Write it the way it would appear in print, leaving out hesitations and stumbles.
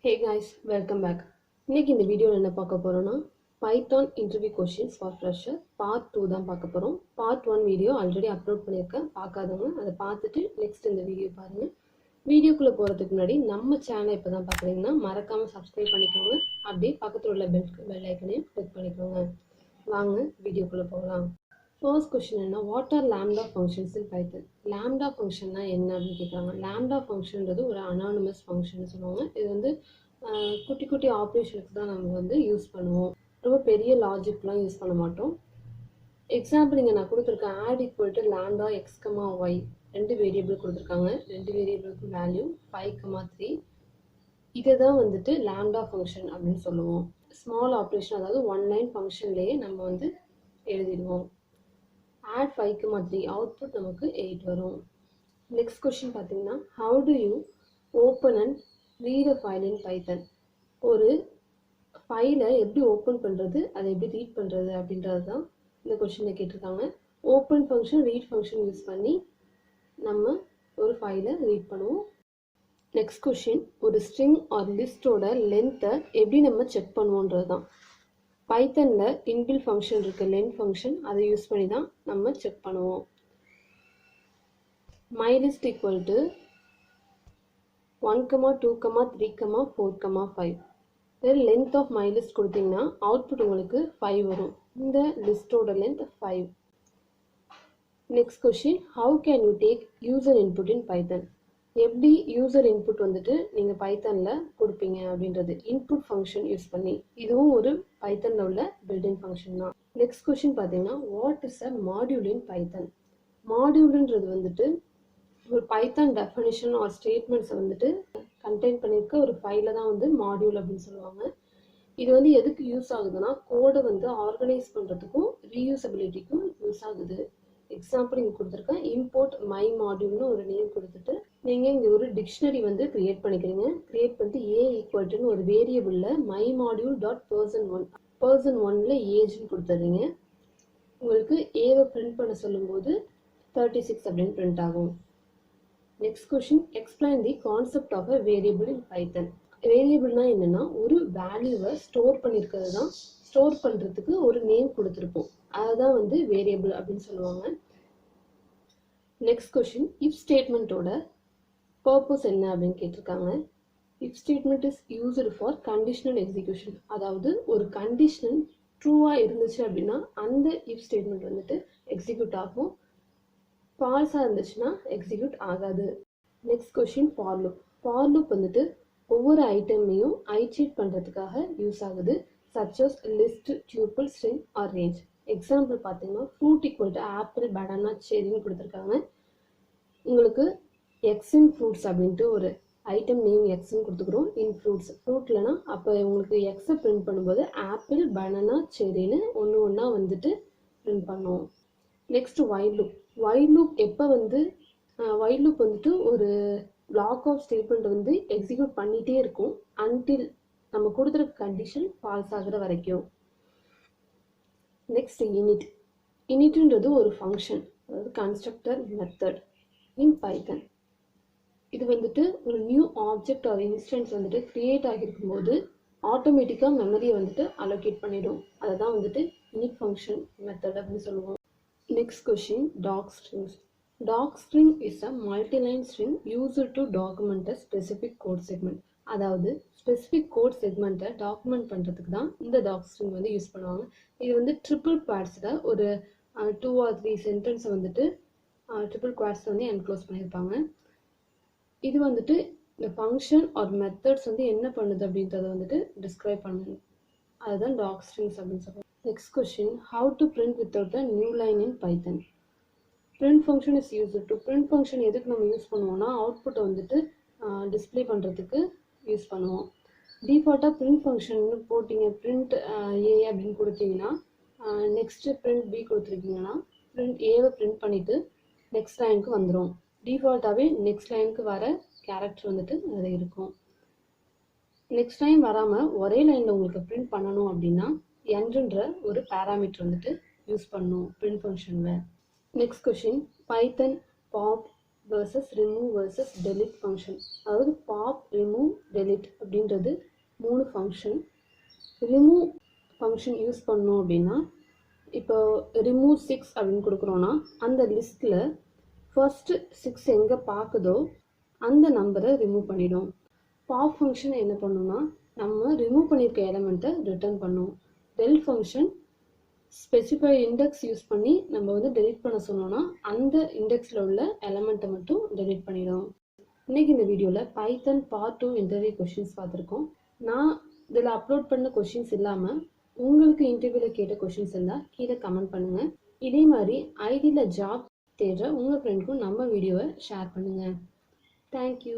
Hey guys, welcome back. இன்னைக்கு இந்த வீடியோவில் என்ன பார்க்க போறோம்னா Python interview questions for fresher part 2 தான் பார்க்க போறோம். பார்ட் 1 வீடியோ ஆல்ரெடி அப்லோட் பண்ணியிருக்கேன். பார்க்காதவங்க அதை பார்த்துட்டு நெக்ஸ்ட் இந்த வீடியோ பாருங்க. வீடியோக்குள்ளே போகிறதுக்கு முன்னாடி நம்ம சேனலை இப்போ தான் பார்க்குறீங்கன்னா மறக்காமல் சப்ஸ்கிரைப் பண்ணிக்கோங்க. அப்படியே பக்கத்தில் உள்ள பெல் ஐக்கனையும் கிளிக் பண்ணிக்கோங்க. வாங்க வீடியோக்குள்ளே போகலாம். ஃபர்ஸ்ட் கொஸ்டின் என்ன, what are lambda functions in Python? Lambda ஃபங்க்ஷன்னா என்ன அப்படின்னு கேட்குறாங்க. லாம்டா ஃபங்க்ஷன்றது ஒரு அனானிமஸ் ஃபங்க்ஷன் சொல்லுவாங்க. இது வந்து குட்டி குட்டி ஆப்ரேஷனுக்கு தான் நம்ம வந்து யூஸ் பண்ணுவோம். ரொம்ப பெரிய லாஜிக்லாம் யூஸ் பண்ண மாட்டோம். எக்ஸாம்பிள் இங்கே நான் கொடுத்துருக்கேன், add equal to lambda x comma y, ரெண்டு வேரியபிள் கொடுத்துருக்காங்க. ரெண்டு வேரியபிளுக்கு வேல்யூ 5,3. இதை தான் வந்துட்டு லாம்டா ஃபங்க்ஷன் அப்படின்னு சொல்லுவோம். ஸ்மால் ஆப்ரேஷன், அதாவது ஒன் லைன் ஃபங்க்ஷன்லேயே நம்ம வந்து எழுதிடுவோம். add 5,3 அவுட்புட் நமக்கு 8 வரும். நெக்ஸ்ட் கொஸ்டின் பார்த்தீங்கன்னா, how do you open and read a file in Python? ஒரு ஃபைலை எப்படி ஓப்பன் பண்ணுறது, அதை எப்படி ரீட் பண்ணுறது அப்படின்றது தான் இந்த கொஸ்டினில் கேட்டிருக்காங்க. Open function, read function use பண்ணி நம்ம ஒரு ஃபைலை ரீட் பண்ணுவோம். நெக்ஸ்ட் கொஸ்டின், ஒரு ஸ்ட்ரிங் ஆர் லிஸ்டோட லென்த்தை எப்படி நம்ம செக் பண்ணுவோன்றது தான். பைத்தனில் இன்பில் ஃபங்க்ஷன் இருக்குது, லென்த் ஃபங்க்ஷன், அதை யூஸ் பண்ணி தான் நம்ம செக் பண்ணுவோம். myList equal to 1, 2, 3, 4, 5. இதில் லென்த் ஆஃப் myList கொடுத்தீங்கன்னா அவுட்புட் உங்களுக்கு 5 வரும். இந்த லிஸ்டோட length 5. Next question, how can you take user input இன் பைத்தன்? எப்படி யூசர் இன்புட் வந்துட்டு நீங்கள் பைத்தனில் கொடுப்பீங்க அப்படின்றது இன்புட் ஃபங்க்ஷன் யூஸ் பண்ணி. இதுவும் ஒரு பைத்தனில் உள்ள பில்டிங் ஃபங்க்ஷன் தான். நெக்ஸ்ட் கொஸ்டின் பார்த்தீங்கன்னா, வாட் இஸ் அ மாடியூல் இன் பைத்தன்? மாடியூல்ன்றது வந்துட்டு ஒரு பைத்தன் டெஃபினிஷன் ஆர் ஸ்டேட்மெண்ட்ஸை வந்துட்டு கண்டெயின் பண்ணியிருக்க ஒரு ஃபைலை தான் வந்து மாடியூல் அப்படின்னு சொல்லுவாங்க. இது வந்து எதுக்கு யூஸ் ஆகுதுன்னா, கோடை வந்து ஆர்கனைஸ் பண்ணுறதுக்கும் ரீயூசபிலிட்டிக்கும் யூஸ் ஆகுது. எக்ஸாம்பிள் இங்கே கொடுத்துருக்கேன், இம்போர்ட் மை மாடியூல்னு ஒரு நேம் கொடுத்துட்டு நீங்கள் இங்கே ஒரு டிக்ஷனரி வந்து கிரியேட் பண்ணிக்கிறீங்க. கிரியேட் பண்ணிட்டு ஏ ஈக்குவல்ட்டுன்னு ஒரு வேரியபிளில் மை மாடியூல் டாட் பர்சன் ஒன்ல ஏஜ்னு கொடுத்துறீங்க. உங்களுக்கு ஏவை பிரிண்ட் பண்ண சொல்லும்போது 36 அப்படின்னு பிரிண்ட் ஆகும். Next question, explain the concept of a variable in Python. வேரியபிள்னா என்னன்னா, ஒரு வேல்யூவை ஸ்டோர் பண்ணியிருக்கிறது தான். ஸ்டோர் பண்ணுறதுக்கு ஒரு நேம் கொடுத்துருப்போம், அதுதான் வந்து வேரியபிள் அப்படின்னு சொல்லுவாங்க. நெக்ஸ்ட் கொஸ்டின், இஃப் ஸ்டேட்மெண்ட்டோட பர்பஸ் என்ன அப்படின்னு கேட்டிருக்காங்க. If statement is used for conditional execution, அதாவது ஒரு கண்டிஷன் ட்ரூவாக இருந்துச்சு அப்படின்னா அந்த இஃப் ஸ்டேட்மெண்ட் வந்துட்டு எக்ஸிக்யூட் ஆகும். ஃபால்ஸாக இருந்துச்சுன்னா எக்ஸிக்யூட் ஆகாது. Next question, for loop. For loop வந்துட்டு ஒவ்வொரு ஐட்டமையும் ஐட்ரேட் பண்ணுறதுக்காக யூஸ் ஆகுது. Such as list, tuple, string or range. Example பார்த்தீங்கன்னா, fruit equal to apple, banana, செரின்னு கொடுத்துருக்காங்க. உங்களுக்கு எக்ஸ் இன் ஃப்ரூட்ஸ் அப்படின்ட்டு ஒரு ஐட்டம் நேம் எக்ஸ்ன்னு கொடுத்துக்கிறோம். இன் ஃப்ரூட்ஸ், ஃப்ரூட்லனா அப்போ உங்களுக்கு எக்ஸை பிரிண்ட் பண்ணும்போது ஆப்பிள், பனானா, செரின்னு ஒன்று ஒன்றா வந்துட்டு பிரிண்ட் பண்ணுவோம். Next while loop. While loop எப்போ வந்து வைல் லூப் வந்துட்டு ஒரு பிளாக் ஆஃப் ஸ்டேட்மெண்ட் வந்து எக்ஸிக்யூட் பண்ணிகிட்டே இருக்கும் அன்டில் நம்ம கொடுத்துருக்க கண்டிஷன் ஃபால்ஸ் ஆகிற வரைக்கும். Next init. இனிட்ன்றது ஒரு ஃபங்க்ஷன், அதாவது கன்ஸ்ட்ரக்டர் மெத்தட் இன் பைத்தன். இது வந்துட்டு ஒரு நியூ ஆப்ஜெக்ட் ஆர் இன்ஸ்டன்ஸ் வந்துட்டு கிரியேட் ஆகியிருக்கும் போது ஆட்டோமேட்டிக்காக மெமரியை வந்துட்டு அலோகேட் பண்ணிடும். அதை தான் வந்துட்டு இனிட் ஃபங்க்ஷன் மெத்தட் அப்படின்னு சொல்லுவோம். Next question, doc strings. Doc string is a multiline string used to document a specific code segment. அதாவது ஸ்பெசிஃபிக் கோட் செக்மெண்ட்டை டாக்குமெண்ட் பண்ணுறதுக்கு தான் இந்த டாக் ஸ்ட்ரிங் வந்து யூஸ் பண்ணுவாங்க. இது வந்து ட்ரிபிள் குவாட்ஸில் ஒரு 2 or 3 சென்டென்ஸை வந்துட்டு ட்ரிபிள் குவாட்ஸில் வந்து என்க்ளோஸ் பண்ணியிருப்பாங்க. இது வந்துட்டு இந்த ஃபங்க்ஷன் ஆர் மெத்தட்ஸ் வந்து என்ன பண்ணுது அப்படின்றத வந்துட்டு டிஸ்கிரைப் பண்ணுது. அதுதான் டாக் ஸ்ட்ரிங்ஸ் அப்படின்னு சொல்லுவாங்க. Next question, how to print without a new line in Python? Print function is used to. Print function எதுக்கு நம்ம யூஸ் பண்ணுவோம்னா, அவுட்புட்டை வந்துட்டு டிஸ்பிளே பண்ணுறதுக்கு யூஸ் பண்ணுவோம். டிஃபால்ட்டாக பிரிண்ட் ஃபங்க்ஷன் போட்டிங்க, பிரிண்ட் ஏ அப்படின்னு கொடுத்தீங்கன்னா, நெக்ஸ்ட்டு பிரிண்ட் பி கொடுத்துருக்கீங்கன்னா பிரிண்ட் ஏவை பிரிண்ட் பண்ணிவிட்டு நெக்ஸ்ட் லைனுக்கு வந்துடும். டிஃபால்ட்டாகவே நெக்ஸ்ட் லைனுக்கு வர கேரக்டர் வந்துட்டு அதில் இருக்கும். நெக்ஸ்ட் லைன் வராமல் ஒரே லைனில் உங்களுக்கு பிரிண்ட் பண்ணணும் அப்படின்னா என்ன்ற ஒரு பேராமீட்டர் வந்துட்டு யூஸ் பண்ணணும் பிரிண்ட் ஃபங்க்ஷனில். Next question, Python pop versus remove versus delete function. அதாவது பாப், ரிமூவ், delete அப்படின்றது 3 ஃபங்க்ஷன். ரிமூவ் ஃபங்க்ஷன் யூஸ் பண்ணோம் அப்படின்னா, இப்போ ரிமூவ் 6 அப்படின்னு கொடுக்குறோன்னா அந்த லிஸ்ட்டில் ஃபர்ஸ்ட் 6 எங்கே பார்க்குதோ அந்த நம்பரை ரிமூவ் பண்ணிடும். பாப் ஃபங்க்ஷன் என்ன பண்ணுன்னா, நம்ம ரிமூவ் பண்ணியிருக்க எலமெண்ட்டை ரிட்டர்ன் பண்ணும். Del function specify index use பண்ணி நம்ம வந்து டெலிட் பண்ண சொன்னோன்னா அந்த இண்டெக்ஸில் உள்ள எலமெண்ட்டை மட்டும் டெலிட் பண்ணிடும். இன்றைக்கி இந்த வீடியோவில் பைத்தன் பார்ட் 2 இன்டர்வியூ கொஷின்ஸ் பார்த்துருக்கோம். நான் இதில் அப்லோட் பண்ண கொஷின்ஸ் இல்லாமல் உங்களுக்கு இன்டர்வியூவில் கேட்ட கொஷின்ஸ் இருந்தால் கீழே கமெண்ட் பண்ணுங்கள். இதே மாதிரி ஐடியில் ஜாப் தேடுற உங்கள் ஃப்ரெண்டுக்கும் நம்ம வீடியோவை ஷேர் பண்ணுங்கள். தேங்க்யூ.